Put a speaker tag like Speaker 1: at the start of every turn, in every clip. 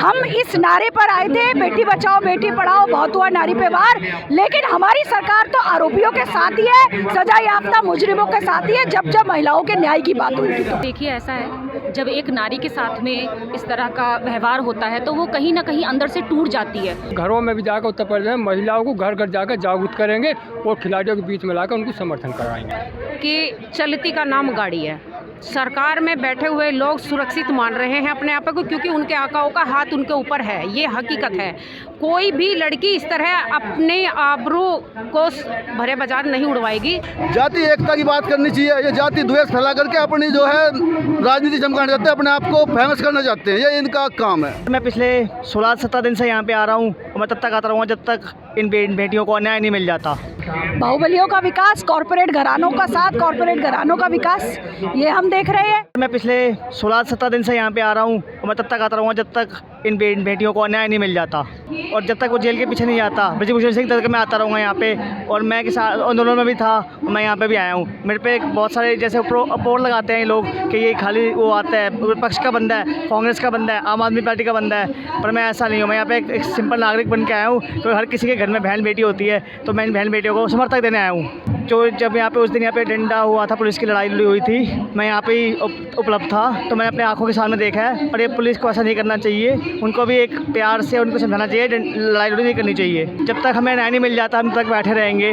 Speaker 1: हम इस नारे पर आए थे, बेटी बचाओ बेटी पढ़ाओ, बहुत हुआ नारी पे वार, लेकिन हमारी सरकार तो आरोपियों के साथ ही है, सजा याफ्ता मुजरिमों के साथ ही है जब जब महिलाओं के न्याय की बात होगी। तो
Speaker 2: देखिए, ऐसा है जब एक नारी के साथ में इस तरह का व्यवहार होता है तो वो कहीं ना कहीं अंदर से टूट जाती है।
Speaker 3: घरों में भी जाकर उत्तर प्रदेश में महिलाओं को घर घर जाकर जागरूक करेंगे और खिलाड़ियों के बीच में लाकर उनको समर्थन कराएंगे
Speaker 4: कि चलती का नाम गाड़ी है। सरकार में बैठे हुए लोग सुरक्षित मान रहे हैं अपने आप को, क्योंकि उनके आकाओं का हाथ उनके ऊपर है, ये हकीकत है। कोई भी लड़की इस तरह अपने आबरू को भरे बाजार नहीं उड़वाएगी।
Speaker 5: जाति एकता की बात करनी चाहिए। ये जाति द्वेष फैला करके अपनी जो है राजनीति चमकाना चाहते हैं, अपने आप को फेमस करना चाहते हैं, ये इनका काम है।
Speaker 6: मैं पिछले 16-17 दिन से यहाँ पे आ रहा हूँ और मैं तब तक आता रहूँगा जब तक इन बेटियों को न्याय नहीं मिल जाता।
Speaker 1: बाहुबलियों का विकास, कॉरपोरेट घरानों का साथ, कॉरपोरेट घरानों का विकास, ये हम देख रहे हैं।
Speaker 6: मैं पिछले 16-17 दिन से यहाँ पे आ रहा हूँ और मैं तब तक आता रहूँगा जब तक इन बेटियों को न्याय नहीं मिल जाता और जब तक वो जेल के पीछे नहीं जाता। ब्रजभूषण सिंह तक मैं आता रहूँगा यहाँ पे, और मैं किसान आंदोलन में भी था और मैं यहाँ पे भी आया हूँ। मेरे पे बहुत सारे जैसे अपोर लगाते हैं लोग कि ये खाली वो आता है, विपक्ष का बंदा है, कांग्रेस का बंदा है, आम आदमी पार्टी का बंदा है, पर मैं ऐसा नहीं हूँ। मैं यहाँ पे एक सिंपल नागरिक बन के आया हूँ। तो हर किसी के घर में बहन बेटी होती है, तो मैं इन बहन बेटियों को समर्थक देने आया हूँ। जो जब यहाँ पे उस दिन यहाँ पे डंडा हुआ था, पुलिस की लड़ाई हुई थी, मैं यहाँ पे ही उपलब्ध था, तो मैंने अपने आंखों के सामने देखा है। और ये पुलिस को ऐसा नहीं करना चाहिए, उनको भी एक प्यार से उनको समझाना चाहिए, लड़ाई नहीं करनी चाहिए। जब तक हमें न्याय नहीं मिल जाता हम तक बैठे रहेंगे,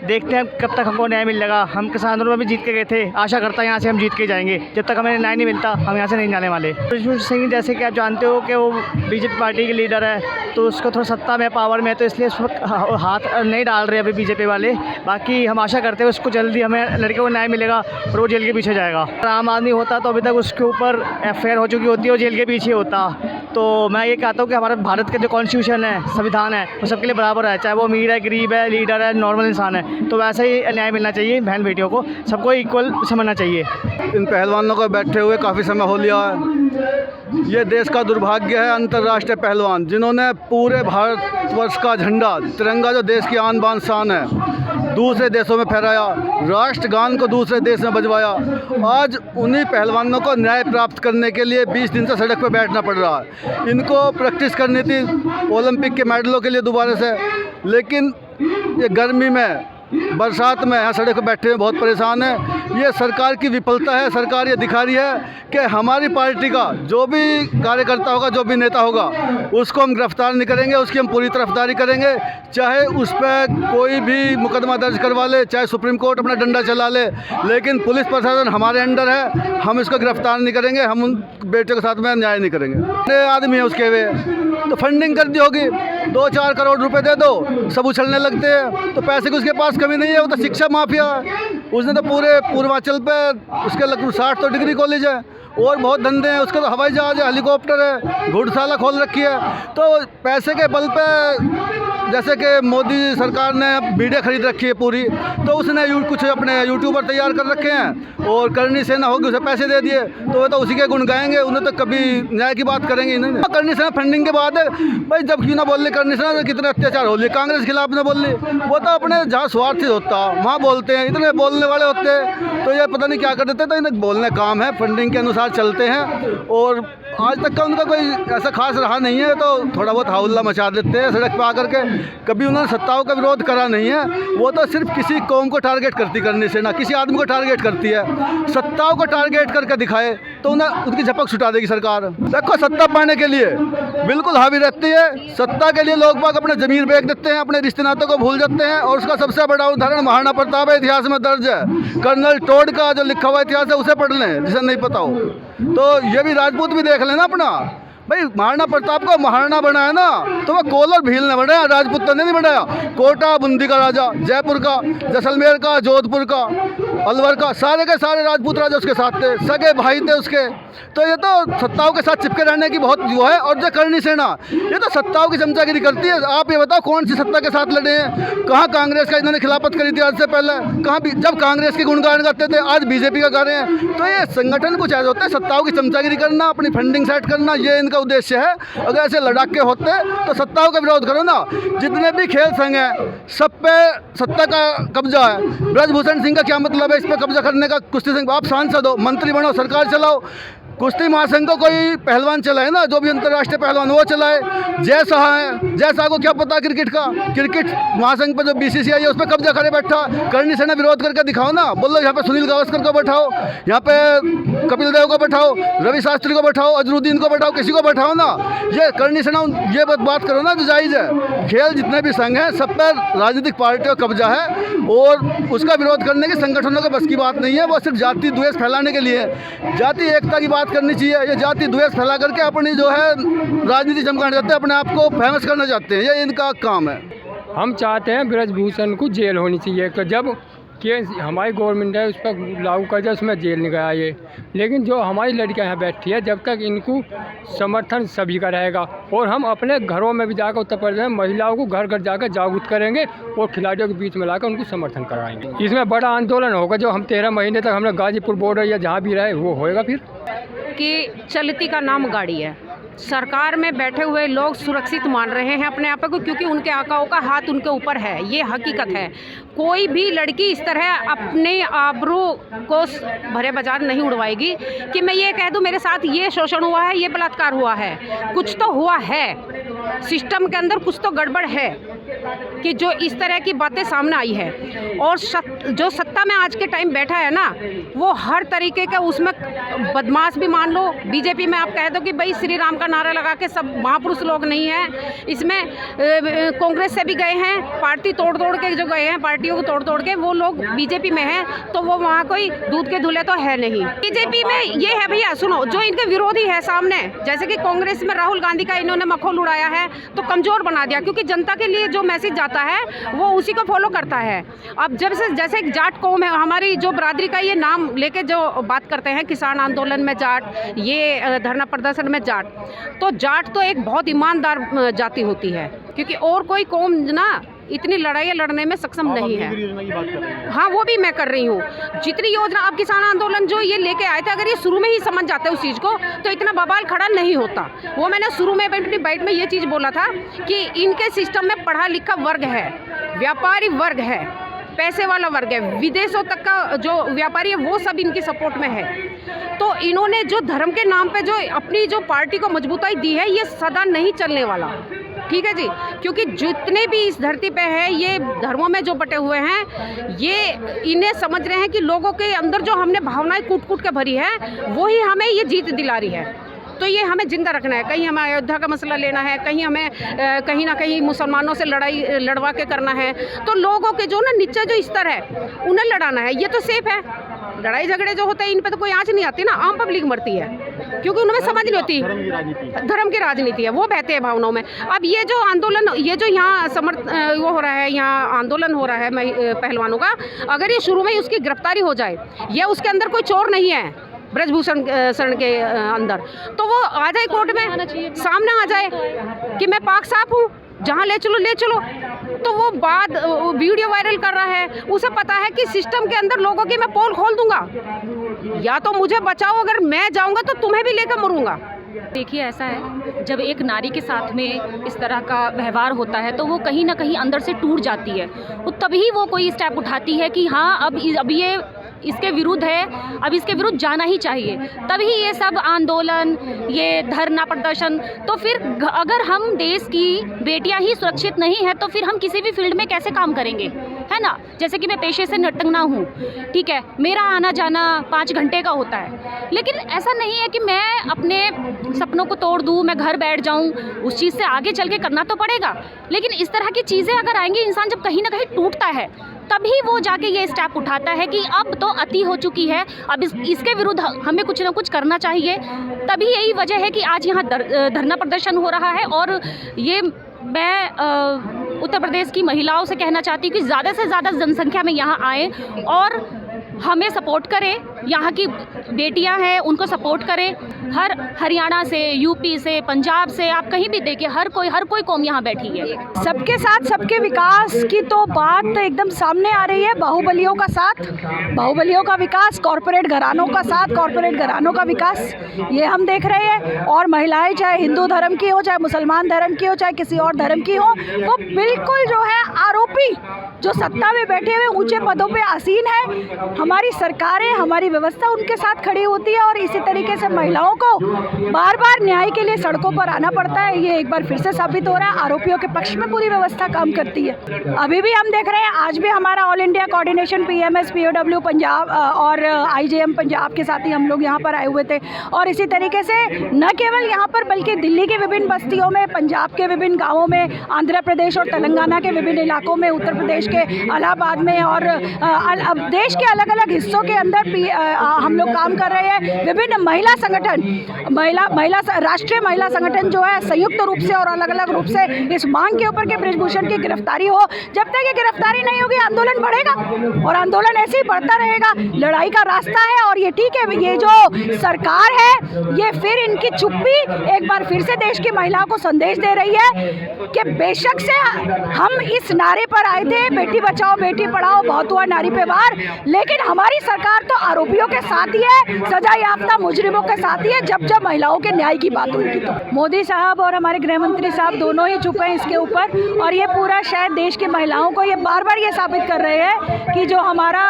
Speaker 6: देखते हैं कब तक हमको न्याय मिलेगा। हम किसान आंदोलन में भी जीत के गए थे, आशा करता है यहाँ से हम जीत के जाएंगे। जब तक हमें न्याय नहीं मिलता हम यहाँ से नहीं जाने वाले। ब्रजभूषण सिंह जैसे कि आप जानते हो कि वो बीजेपी पार्टी के लीडर है, तो उसको थोड़ा सत्ता में पावर में है, तो इसलिए उस वक्त हाथ नहीं डाल रहे अभी बीजेपी वाले। बाकी हम आशा करते हैं उसको जल्दी हमें लड़के को न्याय मिलेगा और वो जेल के पीछे जाएगा। आम आदमी होता तो अभी तक उसके ऊपर FIR हो चुकी होती है और जेल के पीछे होता। तो मैं ये कहता हूँ कि हमारे भारत का जो कॉन्स्टिट्यूशन है, संविधान है, वो सबके लिए बराबर है, चाहे वो अमीर है, गरीब है, लीडर है, नॉर्मल इंसान है। तो वैसे ही न्याय मिलना चाहिए बहन बेटियों को, सबको इक्वल समझना चाहिए।
Speaker 5: इन पहलवानों को बैठे हुए काफ़ी समय हो लिया है। ये देश का दुर्भाग्य है, अंतर्राष्ट्रीय पहलवान जिन्होंने पूरे भारतवर्ष का झंडा, तिरंगा जो देश की आन बान शान है, दूसरे देशों में फहराया, राष्ट्रगान को दूसरे देश में बजवाया। आज उन्हीं पहलवानों को न्याय प्राप्त करने के लिए 20 दिन से सड़क पर बैठना पड़ रहा है। इनको प्रैक्टिस करनी थी ओलंपिक के मेडलों के लिए दोबारा से, लेकिन ये गर्मी में, बरसात में यहाँ सड़क पर बैठे हुए बहुत परेशान है। ये सरकार की विफलता है। सरकार ये दिखा रही है कि हमारी पार्टी का जो भी कार्यकर्ता होगा, जो भी नेता होगा, उसको हम गिरफ्तार नहीं करेंगे, उसकी हम पूरी तरफदारी करेंगे, चाहे उस पर कोई भी मुकदमा दर्ज करवा ले, चाहे सुप्रीम कोर्ट अपना डंडा चला ले, लेकिन पुलिस प्रशासन हमारे अंडर है, हम इसको गिरफ्तार नहीं करेंगे, हम उन बेटियों के साथ में न्याय नहीं करेंगे। बड़े आदमी है उसके वे, तो फंडिंग कर दी होगी, 2-4 करोड़ रुपए दे दो, सब उछलने लगते हैं। तो पैसे की उसके पास कमी नहीं है, वो तो शिक्षा माफिया है। उसने तो पूरे पूर्वांचल पे उसके लगभग 60 तो डिग्री कॉलेज है और बहुत धंधे हैं। उसका तो हवाई जहाज है, हेलीकॉप्टर है, घुड़शाला खोल रखी है। तो पैसे के बल पे, जैसे कि मोदी सरकार ने मीडिया खरीद रखी है पूरी, तो उसने कुछ अपने यूट्यूबर तैयार कर रखे हैं और करनी सेना होगी, उसे पैसे दे दिए, तो वो तो उसी के गुण गाएंगे। उन्हें तो कभी न्याय की बात करेंगे नहीं। करनी सेना फंडिंग के बाद भाई जब क्यों ना बोल ली करनी सेना, कितने अत्याचार हो लिए, कांग्रेस के खिलाफ ने बोल ली, वो तो अपने जहाँ स्वार्थी होता वहाँ बोलते हैं, इतने बोलने वाले होते हैं, तो ये पता नहीं क्या कर देते। तो इन्हें बोलने काम है, फंडिंग के अनुसार चलते हैं और आज तक का उनका कोई ऐसा खास रहा नहीं है। तो थोड़ा बहुत हौला मचा देते हैं सड़क पर आकर के, कभी उन्होंने सत्ताओं का विरोध करा नहीं है। वो तो सिर्फ किसी कौम को टारगेट करती करनी से ना, किसी आदमी को टारगेट करती है। सत्ताओं को टारगेट करके दिखाए तो उन्हें उनकी झपक छुटा देगी सरकार। देखो, सत्ता पाने के लिए बिल्कुल हावी रहती है। सत्ता के लिए लोग बाग अपने ज़मीर बेच देते हैं, अपने रिश्ते नातों को भूल जाते हैं। और उसका सबसे बड़ा उदाहरण महाराणा प्रताप है, इतिहास में दर्ज है। कर्नल टोड का जो लिखा हुआ इतिहास है उसे पढ़ लें, जिसे नहीं पता हो। तो ये भी राजपूत भी देख लेना अपना। भाई महाराणा प्रताप को महाराणा बनाया ना, तो वह कोल और भील ने बनाया, राजपूत ने नहीं बनाया। कोटा बूंदी का राजा, जयपुर का, जैसलमेर का, जोधपुर का, अलवर का, सारे के सारे राजपूत राजा उसके साथ थे, सगे भाई थे उसके। तो ये तो सत्ताओं के साथ चिपके रहने की बहुत वो है। और जो करनी सेना, ये तो सत्ताओं की चमचागिरी करती है। आप ये बताओ कौन सी सत्ता के साथ लड़े हैं? कहाँ कांग्रेस का इन्होंने खिलाफत करी थी आज से पहले? कहाँ जब कांग्रेस के गुणगान गाते थे, आज बीजेपी का गा रहे हैं। तो ये संगठन कुछ ऐसे होते हैं, सत्ताओं की चमचागिरी करना, अपनी फंडिंग सेट करना, ये इनका उद्देश्य है। अगर ऐसे लड़ाके होते तो सत्ताओं का विरोध करो ना। जितने भी खेल संघ हैं, सब पे सत्ता का कब्जा है। ब्रजभूषण सिंह का क्या मतलब है इस पर कब्जा करने का? कुश्ती सिंह, आप सांसद हो, मंत्री बनो, सरकार चलाओ, कुश्ती महासंघ को कोई पहलवान चलाए ना, जो भी अंतर्राष्ट्रीय पहलवान वो चलाए। जैसा है, जैसा को क्या पता क्रिकेट का, क्रिकेट महासंघ पर जो बीसीसीआई है उस पर कब्जा करे बैठा। करणी सेना विरोध करके दिखाओ ना, बोलो यहाँ पे सुनील गावस्कर को बैठाओ, यहाँ पे कपिल देव को बैठाओ, रवि शास्त्री को बैठाओ, अजरुद्दीन को बैठाओ, किसी को बैठाओ ना। ये करणी सेना ये बात करो ना जो जायज़ है। खेल जितने भी संघ हैं सब पर राजनीतिक पार्टियों का कब्जा है और उसका विरोध करने की संगठनों के बस की बात नहीं है। वो सिर्फ जाति द्वेष फैलाने के लिए, जाति एकता की बात करनी चाहिए। ये जाति द्वेष फैला करके अपनी जो है राजनीति चमकाना चाहते हैं, अपने आप को फेमस करना चाहते हैं, ये इनका काम है।
Speaker 3: हम चाहते हैं ब्रजभूषण को जेल होनी चाहिए। तो जब केस हमारी गवर्नमेंट है उस पर लागू कर जाए, उसमें जेल नहीं गया ये। लेकिन जो हमारी लड़कियां यहाँ बैठी है, जब तक इनको समर्थन सभी का रहेगा और हम अपने घरों में भी जाकर उत्तर प्रदेश में महिलाओं को घर घर जाकर जागरूक करेंगे और खिलाड़ियों के बीच में लाकर उनको समर्थन कराएंगे। इसमें बड़ा आंदोलन होगा जो हम 13 महीने तक हमने गाजीपुर बॉर्डर या जहाँ भी रहे वो होएगा। फिर
Speaker 4: कि चलती का नाम गाड़ी है। सरकार में बैठे हुए लोग सुरक्षित मान रहे हैं अपने आप को, क्योंकि उनके आकाओं का हाथ उनके ऊपर है। ये हकीकत है। कोई भी लड़की इस तरह अपने आबरू को भरे बाजार नहीं उड़वाएगी कि मैं ये कह दूं मेरे साथ ये शोषण हुआ है, ये बलात्कार हुआ है। कुछ तो हुआ है, सिस्टम के अंदर कुछ तो गड़बड़ है कि जो इस तरह की बातें सामने आई है। और जो सत्ता में आज के टाइम बैठा है ना, वो हर तरीके का उसमें बदमाश भी मान लो। बीजेपी में आप कह दो कि भाई श्री राम का नारा लगा के सब महापुरुष लोग नहीं हैं। इसमें कांग्रेस से भी गए हैं, पार्टी तोड़ तोड़ के जो गए हैं, पार्टियों को तोड़ तोड़ के वो लोग बीजेपी में हैं, तो वो वहाँ कोई दूध के धुले तो है नहीं। बीजेपी में ये है भैया, सुनो, जो इनके विरोधी है सामने, जैसे कि कांग्रेस में राहुल गांधी का इन्होंने मखौल उड़ाया है तो कमजोर बना दिया, क्योंकि जनता के लिए जो मैसेज जाता है वो उसी को फॉलो करता है। अब जब से जैसे जाट कौम है, हमारी जो बरादरी का ये नाम लेके जो बात करते हैं, किसान आंदोलन में जाट, ये धरना प्रदर्शन में जाट, तो जाट तो एक बहुत ईमानदार जाति होती है, क्योंकि और कोई कौम ना इतनी लड़ाई लड़ने में सक्षम नहीं है। हाँ, वो भी मैं कर रही हूँ। जितनी योजना अब किसान आंदोलन जो ये लेके आए थे, अगर ये शुरू में ही समझ जाते उस चीज़ को तो इतना बवाल खड़ा नहीं होता। वो मैंने शुरू में अपनी बाइट में ये चीज़ बोला था कि इनके सिस्टम में पढ़ा लिखा वर्ग है, व्यापारी वर्ग है, पैसे वाला वर्ग है, विदेशों तक का जो व्यापारी है वो सब इनकी सपोर्ट में है। तो इन्होंने जो धर्म के नाम पे जो अपनी जो पार्टी को मजबूताई दी है, ये सदा नहीं चलने वाला। ठीक है जी, क्योंकि जितने भी इस धरती पे है, ये धर्मों में जो बटे हुए हैं, ये इन्हें समझ रहे हैं कि लोगों के अंदर जो हमने भावनाएं कूट कूट के भरी है, वही हमें ये जीत दिला रही है। तो ये हमें जिंदा रखना है। कहीं हमें अयोध्या का मसला लेना है, कहीं हमें कहीं ना कहीं मुसलमानों से लड़ाई लड़वा के करना है, तो लोगों के जो ना नीचे जो स्तर है उन्हें लड़ाना है। ये तो सेफ है। लड़ाई झगड़े जो होते हैं इन पे तो कोई आँच नहीं आती ना, आम पब्लिक मरती है, क्योंकि उन्हें समझ नहीं होती। धर्म की राजनीति है, वो बहते हैं भावनाओं में। अब ये जो आंदोलन, ये जो यहाँ वो हो रहा है, यहाँ आंदोलन हो रहा है पहलवानों का, अगर ये शुरू में ही उसकी गिरफ्तारी हो जाए, ये उसके अंदर कोई चोर नहीं है ब्रजभूषण शरण के अंदर, तो वो आ जाए कोर्ट में, सामने आ जाए कि मैं पाक साफ हूँ, जहाँ ले चलो ले चलो। तो वो बात वीडियो वायरल कर रहा है, उसे पता है कि सिस्टम के अंदर लोगों की मैं पोल खोल दूंगा, या तो मुझे बचाओ, अगर मैं जाऊंगा तो तुम्हें भी लेकर मरूंगा।
Speaker 2: देखिए, ऐसा है, जब एक नारी के साथ में इस तरह का व्यवहार होता है तो वो कहीं ना कहीं अंदर से टूट जाती है। तो तभी वो कोई स्टेप उठाती है कि हाँ, अब ये इसके विरुद्ध है, अब इसके विरुद्ध जाना ही चाहिए। तभी ये सब आंदोलन, ये धरना प्रदर्शन। तो फिर अगर हम देश की बेटियां ही सुरक्षित नहीं है तो फिर हम किसी भी फील्ड में कैसे काम करेंगे, है ना। जैसे कि मैं पेशे से नर्तंगना हूँ, ठीक है, मेरा आना जाना 5 घंटे का होता है, लेकिन ऐसा नहीं है कि मैं अपने सपनों को तोड़ दूँ, मैं घर बैठ जाऊँ। उस चीज़ से आगे चल के करना तो पड़ेगा, लेकिन इस तरह की चीज़ें अगर आएंगी, इंसान जब कहीं ना कहीं टूटता है तभी वो जाके ये स्टेप उठाता है कि अब तो अति हो चुकी है, अब इसके विरुद्ध हमें कुछ ना कुछ करना चाहिए। तभी यही वजह है कि आज यहाँ धरना प्रदर्शन हो रहा है। और ये मैं उत्तर प्रदेश की महिलाओं से कहना चाहती हूँ कि ज़्यादा से ज़्यादा जनसंख्या में यहाँ आए और हमें सपोर्ट करें। यहाँ की बेटियां हैं, उनको सपोर्ट करें। हरियाणा से, यूपी से, पंजाब से, आप कहीं भी देखिए, हर कोई कौम यहाँ बैठी है।
Speaker 1: सबके साथ सबके विकास की तो बात एकदम सामने आ रही है। बाहुबलियों का साथ, बाहुबलियों का विकास, कॉरपोरेट घरानों का साथ, कॉरपोरेट घरानों का विकास, ये हम देख रहे हैं। और महिलाएं चाहे हिंदू धर्म की हो, चाहे मुसलमान धर्म की हो, चाहे किसी और धर्म की हो, वो बिल्कुल जो है आरोपी जो सत्ता में बैठे हुए ऊंचे पदों पे आसीन है। हमारी सरकारें, हमारी व्यवस्था उनके साथ खड़ी होती है और इसी तरीके से महिलाओं को बार बार न्याय के लिए सड़कों पर आना पड़ता है। ये एक बार फिर से साबित हो रहा है, आरोपियों के पक्ष में पूरी व्यवस्था काम करती है। अभी भी हम देख रहे हैं, आज भी हमारा all India coordination PMS POW Punjab और IJM पंजाब के साथ ही हम लोग यहाँ पर आए हुए थे। और इसी तरीके से न केवल यहाँ पर बल्कि दिल्ली की विभिन्न बस्तियों में, पंजाब के विभिन्न गाँवों में, आंध्र प्रदेश और तेलंगाना के विभिन्न इलाकों में, उत्तर प्रदेश के इलाहाबाद में और देश के अलग अलग हिस्सों के अंदर हम लोग काम कर रहे हैं। विभिन्न महिला संगठन, राष्ट्रीय महिला संगठन जो है संयुक्त रूप से और अलग अलग रूप से इस मांग के ऊपर कि बृजभूषण की गिरफ्तारी हो। जब तक ये गिरफ्तारी नहीं होगी आंदोलन बढ़ेगा और आंदोलन ऐसे ही बढ़ता रहेगा। लड़ाई का रास्ता है और ये ठीक है, ये जो सरकार है ये फिर इनकी चुप्पी एक बार फिर से देश की महिलाओं को संदेश दे रही है कि बेशक से हम इस नारे पर आए थे, बेटी बचाओ बेटी पढ़ाओ, बहुत हुआ नारी पे वार, लेकिन हमारी सरकार तो आरोपियों के साथ ही है, सजा याफ्ता मुजरिमों के साथ ही है जब जब महिलाओं के न्याय की बात होगी। तो मोदी साहब और हमारे गृह मंत्री साहब दोनों ही चुप हैं इसके ऊपर और ये पूरा शायद देश की महिलाओं को ये बार बार ये साबित कर रहे हैं कि जो हमारा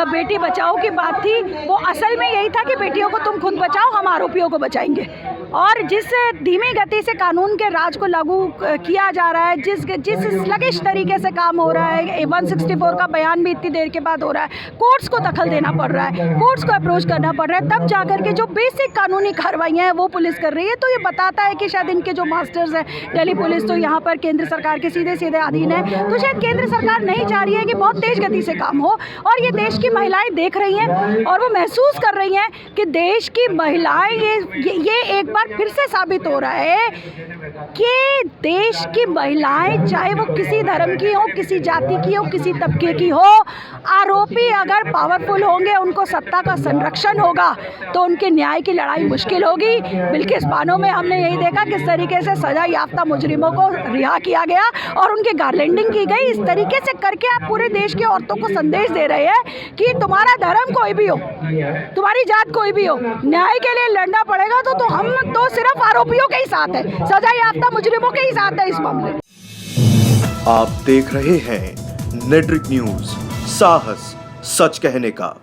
Speaker 1: बेटी बचाओ की बात थी वो असल में यही था कि बेटियों को तुम खुद बचाओ, हम आरोपियों को बचाएंगे। और जिस धीमी गति से कानून के राज को लागू किया जा रहा है, जिस स्लगिश तरीके से काम हो रहा है, 164 का बयान भी इतनी देर के बाद हो रहा है, कोर्ट्स को दखल देना पड़ रहा है, कोर्ट्स को अप्रोच करना पड़ रहा है, तब जाकर के जो बेसिक कानूनी कार्रवाइयाँ हैं वो पुलिस कर रही है। तो ये बताता है कि शायद इनके जो मास्टर्स हैं दिल्ली पुलिस तो यहाँ पर केंद्र सरकार के सीधे सीधे अधीन है। तो शायद केंद्र सरकार नहीं चाह रही है कि बहुत तेज गति से काम हो और ये देश की महिलाएं देख रही हैं और वो महसूस कर रही हैं कि देश की महिलाएं ये एक बार फिर से साबित हो रहा है कि देश की महिलाएं चाहे वो किसी धर्म की हो, किसी जाति की हो, किसी तबके की हो, आरोपी अगर पावरफुल होंगे, उनको सत्ता का संरक्षण होगा तो उनके न्याय की लड़ाई मुश्किल होगी। बिल्किस बानो में हमने यही देखा किस तरीके से सजा याफ्ता मुजरिमों को रिहा किया गया और उनकी गार्लैंडिंग की गई। इस तरीके से करके आप पूरे देश की औरतों को संदेश दे रहे हैं कि तुम्हारा धर्म कोई भी हो, तुम्हारी जात कोई भी हो, न्याय के लिए लड़ना पड़ेगा तो हम तो सिर्फ आरोपियों के ही साथ है, सजा याफ्ता मुजरिमों के ही साथ है इस मामले में।
Speaker 7: आप देख रहे हैं नेट्रिक न्यूज, साहस सच कहने का।